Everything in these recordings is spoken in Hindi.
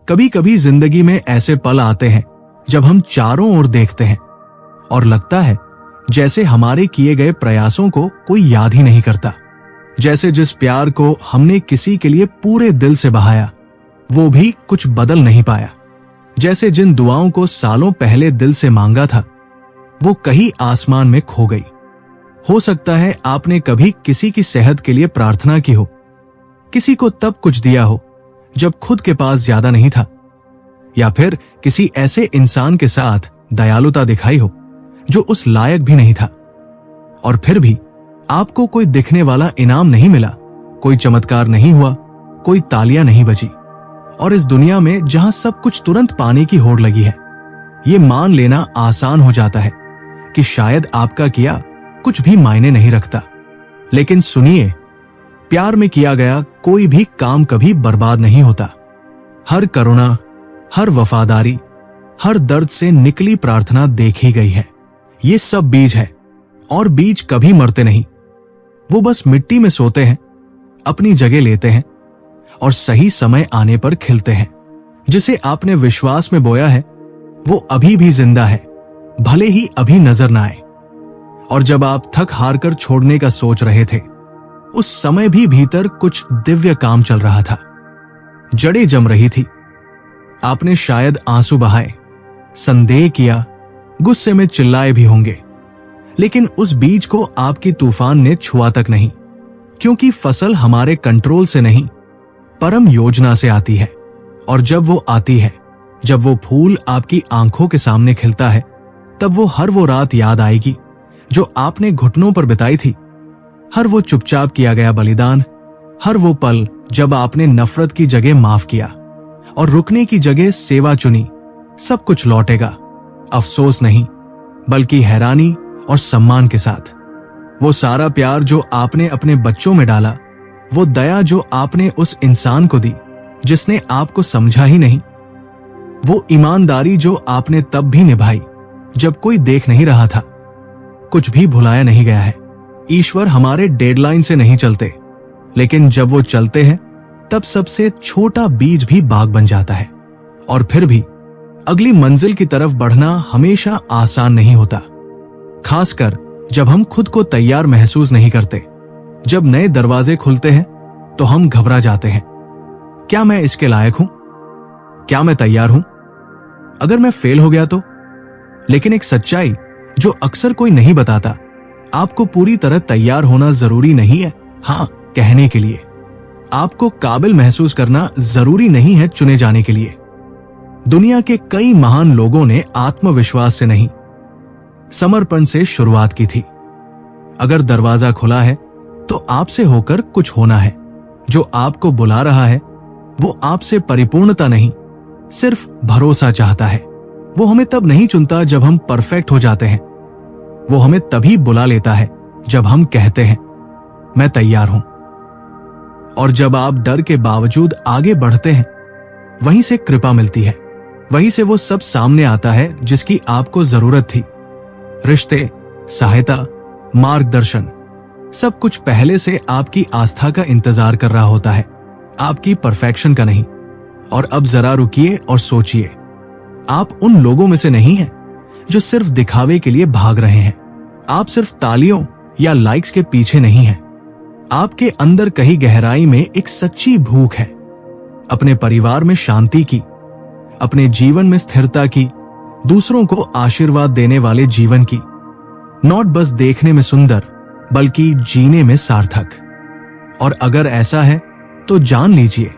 कभी कभी जिंदगी में ऐसे पल आते हैं जब हम चारों ओर देखते हैं और लगता है जैसे हमारे किए गए प्रयासों को कोई याद ही नहीं करता। जैसे जिस प्यार को हमने किसी के लिए पूरे दिल से बहाया वो भी कुछ बदल नहीं पाया। जैसे जिन दुआओं को सालों पहले दिल से मांगा था वो कहीं आसमान में खो गई। हो सकता है आपने कभी किसी की सेहत के लिए प्रार्थना की हो, किसी को तब कुछ दिया हो जब खुद के पास ज्यादा नहीं था, या फिर किसी ऐसे इंसान के साथ दयालुता दिखाई हो जो उस लायक भी नहीं था, और फिर भी आपको कोई दिखने वाला इनाम नहीं मिला, कोई चमत्कार नहीं हुआ, कोई तालियां नहीं बजी। और इस दुनिया में जहां सब कुछ तुरंत पाने की होड़ लगी है, ये मान लेना आसान हो जाता है कि शायद आपका किया कुछ भी मायने नहीं रखता। लेकिन सुनिए, प्यार में किया गया कोई भी काम कभी बर्बाद नहीं होता। हर करुणा, हर वफादारी, हर दर्द से निकली प्रार्थना देखी गई है। ये सब बीज है और बीज कभी मरते नहीं। वो बस मिट्टी में सोते हैं, अपनी जगह लेते हैं और सही समय आने पर खिलते हैं। जिसे आपने विश्वास में बोया है वो अभी भी जिंदा है, भले ही अभी नजर ना आए। और जब आप थक हार कर छोड़ने का सोच रहे थे उस समय भी भीतर कुछ दिव्य काम चल रहा था। जड़ें जम रही थी। आपने शायद आंसू बहाए, संदेह किया, गुस्से में चिल्लाए भी होंगे, लेकिन उस बीज को आपकी तूफान ने छुआ तक नहीं, क्योंकि फसल हमारे कंट्रोल से नहीं परम योजना से आती है। और जब वो आती है, जब वो फूल आपकी आंखों के सामने खिलता है, तब वो हर वो रात याद आएगी जो आपने घुटनों पर बिताई थी, हर वो चुपचाप किया गया बलिदान, हर वो पल जब आपने नफरत की जगह माफ किया और रुकने की जगह सेवा चुनी। सब कुछ लौटेगा, अफसोस नहीं बल्कि हैरानी और सम्मान के साथ। वो सारा प्यार जो आपने अपने बच्चों में डाला, वो दया जो आपने उस इंसान को दी जिसने आपको समझा ही नहीं, वो ईमानदारी जो आपने तब भी निभाई जब कोई देख नहीं रहा था, कुछ भी भुलाया नहीं गया है। ईश्वर हमारे डेडलाइन से नहीं चलते, लेकिन जब वो चलते हैं तब सबसे छोटा बीज भी बाग बन जाता है। और फिर भी अगली मंजिल की तरफ बढ़ना हमेशा आसान नहीं होता, खासकर जब हम खुद को तैयार महसूस नहीं करते। जब नए दरवाजे खुलते हैं तो हम घबरा जाते हैं। क्या मैं इसके लायक हूं? क्या मैं तैयार हूं? अगर मैं फेल हो गया तो? लेकिन एक सच्चाई जो अक्सर कोई नहीं बताता, आपको पूरी तरह तैयार होना जरूरी नहीं है हाँ कहने के लिए। आपको काबिल महसूस करना जरूरी नहीं है चुने जाने के लिए। दुनिया के कई महान लोगों ने आत्मविश्वास से नहीं, समर्पण से शुरुआत की थी। अगर दरवाजा खुला है तो आपसे होकर कुछ होना है। जो आपको बुला रहा है वो आपसे परिपूर्णता नहीं, सिर्फ भरोसा चाहता है। वो हमें तब नहीं चुनता जब हम परफेक्ट हो जाते हैं, वो हमें तभी बुला लेता है जब हम कहते हैं मैं तैयार हूं। और जब आप डर के बावजूद आगे बढ़ते हैं, वहीं से कृपा मिलती है, वहीं से वो सब सामने आता है जिसकी आपको जरूरत थी। रिश्ते, सहायता, मार्गदर्शन, सब कुछ पहले से आपकी आस्था का इंतजार कर रहा होता है, आपकी परफेक्शन का नहीं। और अब जरा रुकिए और सोचिए, आप उन लोगों में से नहीं हैं जो सिर्फ दिखावे के लिए भाग रहे हैं। आप सिर्फ तालियों या लाइक्स के पीछे नहीं हैं। आपके अंदर कहीं गहराई में एक सच्ची भूख है, अपने परिवार में शांति की, अपने जीवन में स्थिरता की, दूसरों को आशीर्वाद देने वाले जीवन की। नॉट बस देखने में सुंदर बल्कि जीने में सार्थक। और अगर ऐसा है तो जान लीजिए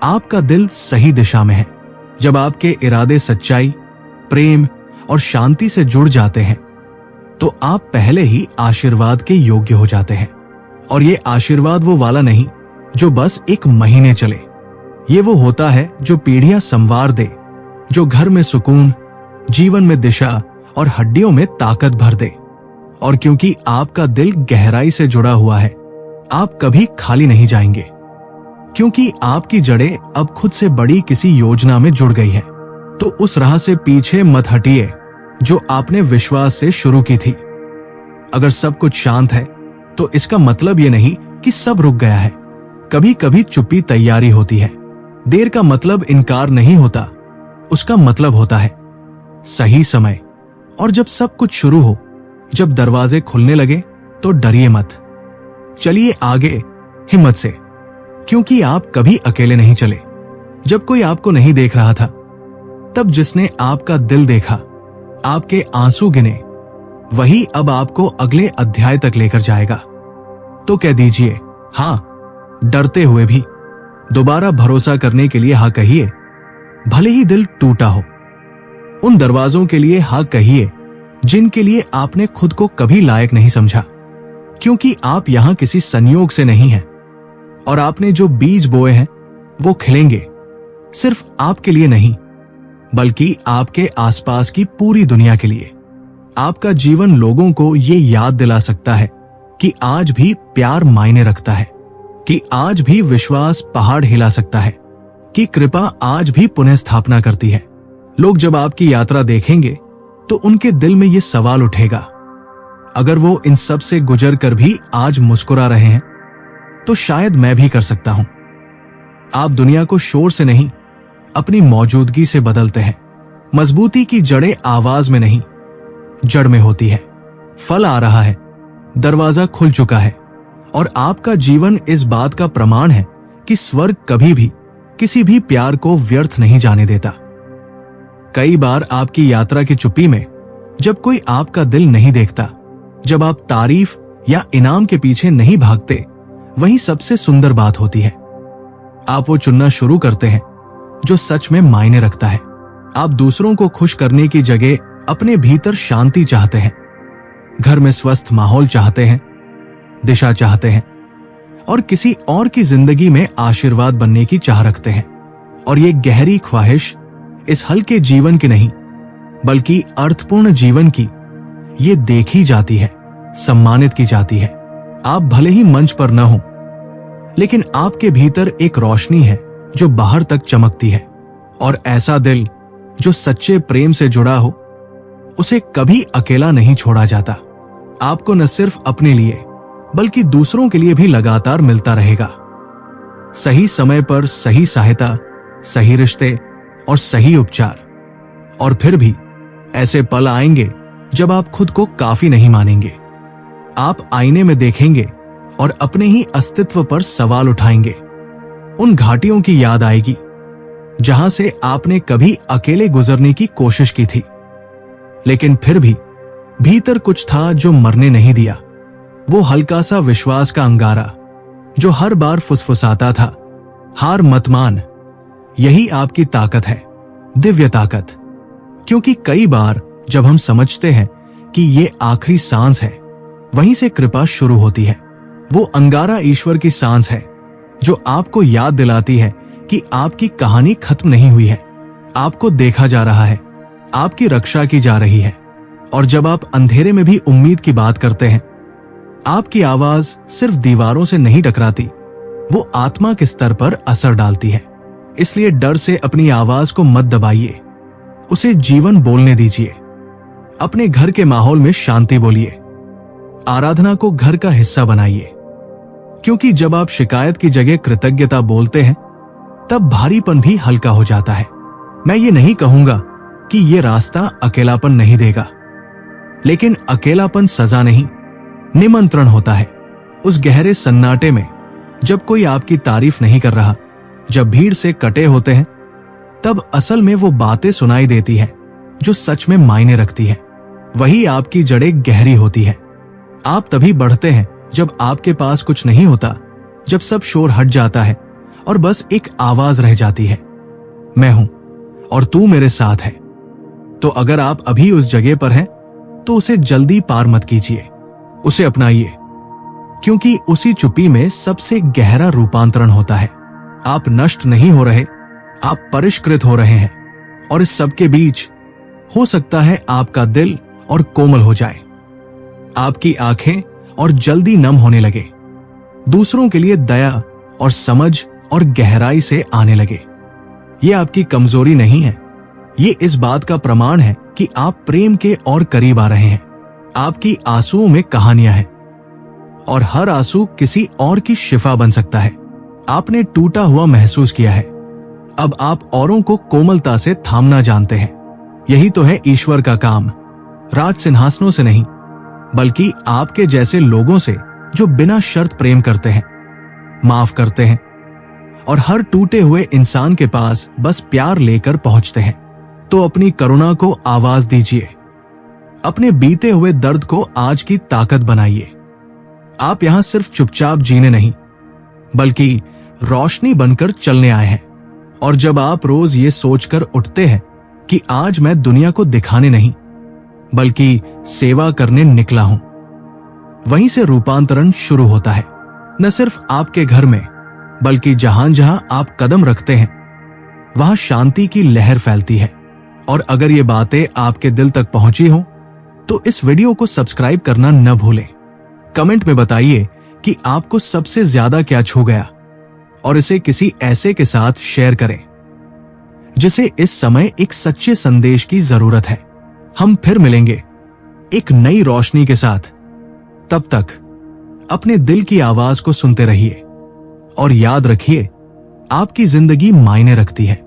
आपका दिल सही दिशा में है। जब आपके इरादे सच्चाई, प्रेम और शांति से जुड़ जाते हैं तो आप पहले ही आशीर्वाद के योग्य हो जाते हैं। और ये आशीर्वाद वो वाला नहीं जो बस एक महीने चले, ये वो होता है जो पीढ़ियां संवार दे, जो घर में सुकून, जीवन में दिशा और हड्डियों में ताकत भर दे। और क्योंकि आपका दिल गहराई से जुड़ा हुआ है, आप कभी खाली नहीं जाएंगे, क्योंकि आपकी जड़ें अब खुद से बड़ी किसी योजना में जुड़ गई है। तो उस राह से पीछे मत हटिए जो आपने विश्वास से शुरू की थी। अगर सब कुछ शांत है तो इसका मतलब ये नहीं कि सब रुक गया है। कभी कभी चुप्पी तैयारी होती है, देर का मतलब इनकार नहीं होता, उसका मतलब होता है सही समय। और जब सब कुछ शुरू हो, जब दरवाजे खुलने लगे, तो डरिए मत, चलिए आगे हिम्मत से, क्योंकि आप कभी अकेले नहीं चले। जब कोई आपको नहीं देख रहा था, तब जिसने आपका दिल देखा, आपके आंसू गिने, वही अब आपको अगले अध्याय तक लेकर जाएगा। तो कह दीजिए हां, डरते हुए भी। दोबारा भरोसा करने के लिए हाँ कहिए, भले ही दिल टूटा हो। उन दरवाजों के लिए हाँ कहिए जिनके लिए आपने खुद को कभी लायक नहीं समझा, क्योंकि आप यहां किसी संयोग से नहीं हैं। और आपने जो बीज बोए हैं वो खिलेंगे, सिर्फ आपके लिए नहीं, बल्कि आपके आसपास की पूरी दुनिया के लिए। आपका जीवन लोगों को ये याद दिला सकता है कि आज भी प्यार मायने रखता है, कि आज भी विश्वास पहाड़ हिला सकता है, कि कृपा आज भी पुनः स्थापना करती है। लोग जब आपकी यात्रा देखेंगे तो उनके दिल में ये सवाल उठेगा, अगर वो इन सब से गुजर कर भी आज मुस्कुरा रहे हैं, तो शायद मैं भी कर सकता हूं। आप दुनिया को शोर से नहीं, अपनी मौजूदगी से बदलते हैं। मजबूती की जड़ें आवाज में नहीं, जड़ में होती है। फल आ रहा है, दरवाजा खुल चुका है, और आपका जीवन इस बात का प्रमाण है कि स्वर्ग कभी भी किसी भी प्यार को व्यर्थ नहीं जाने देता। कई बार आपकी यात्रा की चुप्पी में, जब कोई आपका दिल नहीं देखता, जब आप तारीफ या इनाम के पीछे नहीं भागते, वही सबसे सुंदर बात होती है। आप वो चुनना शुरू करते हैं जो सच में मायने रखता है। आप दूसरों को खुश करने की जगह अपने भीतर शांति चाहते हैं, घर में स्वस्थ माहौल चाहते हैं, दिशा चाहते हैं, और किसी और की जिंदगी में आशीर्वाद बनने की चाह रखते हैं। और ये गहरी ख्वाहिश इस हल्के जीवन की नहीं, बल्कि अर्थपूर्ण जीवन की, ये देखी जाती है, सम्मानित की जाती है। आप भले ही मंच पर न हो, लेकिन आपके भीतर एक रोशनी है जो बाहर तक चमकती है। और ऐसा दिल जो सच्चे प्रेम से जुड़ा हो, उसे कभी अकेला नहीं छोड़ा जाता। आपको न सिर्फ अपने लिए, बल्कि दूसरों के लिए भी लगातार मिलता रहेगा। सही समय पर सही सहायता, सही रिश्ते और सही उपचार। और फिर भी ऐसे पल आएंगे जब आप खुद को काफी नहीं मानेंगे। आप आईने में देखेंगे और अपने ही अस्तित्व पर सवाल उठाएंगे। उन घाटियों की याद आएगी जहां से आपने कभी अकेले गुजरने की कोशिश की थी, लेकिन फिर भी भीतर कुछ था जो मरने नहीं दिया। वो हल्का सा विश्वास का अंगारा जो हर बार फुसफुसाता था, हार मत मान, यही आपकी ताकत है, दिव्य ताकत। क्योंकि कई बार जब हम समझते हैं कि ये आखिरी सांस है, वहीं से कृपा शुरू होती है। वो अंगारा ईश्वर की सांस है जो आपको याद दिलाती है कि आपकी कहानी खत्म नहीं हुई है। आपको देखा जा रहा है, आपकी रक्षा की जा रही है। और जब आप अंधेरे में भी उम्मीद की बात करते हैं, आपकी आवाज सिर्फ दीवारों से नहीं टकराती, वो आत्मा के स्तर पर असर डालती है। इसलिए डर से अपनी आवाज को मत दबाइए, उसे जीवन बोलने दीजिए। अपने घर के माहौल में शांति बोलिए, आराधना को घर का हिस्सा बनाइए। क्योंकि जब आप शिकायत की जगह कृतज्ञता बोलते हैं, तब भारीपन भी हल्का हो जाता है। मैं ये नहीं कहूंगा कि ये रास्ता अकेलापन नहीं देगा, लेकिन अकेलापन सजा नहीं, निमंत्रण होता है। उस गहरे सन्नाटे में, जब कोई आपकी तारीफ नहीं कर रहा, जब भीड़ से कटे होते हैं, तब असल में वो बातें सुनाई देती हैं जो सच में मायने रखती हैं। वही आपकी जड़ें गहरी होती है। आप तभी बढ़ते हैं जब आपके पास कुछ नहीं होता, जब सब शोर हट जाता है और बस एक आवाज रह जाती है, मैं हूं और तू मेरे साथ है। तो अगर आप अभी उस जगह पर हैं, तो उसे जल्दी पार मत कीजिए, उसे अपनाइए। क्योंकि उसी चुप्पी में सबसे गहरा रूपांतरण होता है। आप नष्ट नहीं हो रहे, आप परिष्कृत हो रहे हैं। और इस सब के बीच हो सकता है आपका दिल और कोमल हो जाए, आपकी आंखें और जल्दी नम होने लगे, दूसरों के लिए दया और समझ और गहराई से आने लगे। ये आपकी कमजोरी नहीं है, ये इस बात का प्रमाण है कि आप प्रेम के और करीब आ रहे हैं। आपकी आंसुओं में कहानियां हैं, और हर आंसू किसी और की शिफा बन सकता है। आपने टूटा हुआ महसूस किया है, अब आप औरों को कोमलता से थामना जानते हैं। यही तो है ईश्वर का काम, राज सिंहासनों से नहीं, बल्कि आपके जैसे लोगों से जो बिना शर्त प्रेम करते हैं, माफ करते हैं और हर टूटे हुए इंसान के पास बस प्यार लेकर पहुंचते हैं। तो अपनी करुणा को आवाज दीजिए, अपने बीते हुए दर्द को आज की ताकत बनाइए। आप यहां सिर्फ चुपचाप जीने नहीं, बल्कि रोशनी बनकर चलने आए हैं। और जब आप रोज ये सोचकर उठते हैं कि आज मैं दुनिया को दिखाने नहीं, बल्कि सेवा करने निकला हूं, वहीं से रूपांतरण शुरू होता है। न सिर्फ आपके घर में, बल्कि जहां जहां आप कदम रखते हैं, वहां शांति की लहर फैलती है। और अगर ये बातें आपके दिल तक पहुंची हो, तो इस वीडियो को सब्सक्राइब करना न भूलें। कमेंट में बताइए कि आपको सबसे ज्यादा क्या छू गया, और इसे किसी ऐसे के साथ शेयर करें जिसे इस समय एक सच्चे संदेश की जरूरत है। हम फिर मिलेंगे एक नई रोशनी के साथ। तब तक अपने दिल की आवाज को सुनते रहिए और याद रखिए, आपकी जिंदगी मायने रखती है।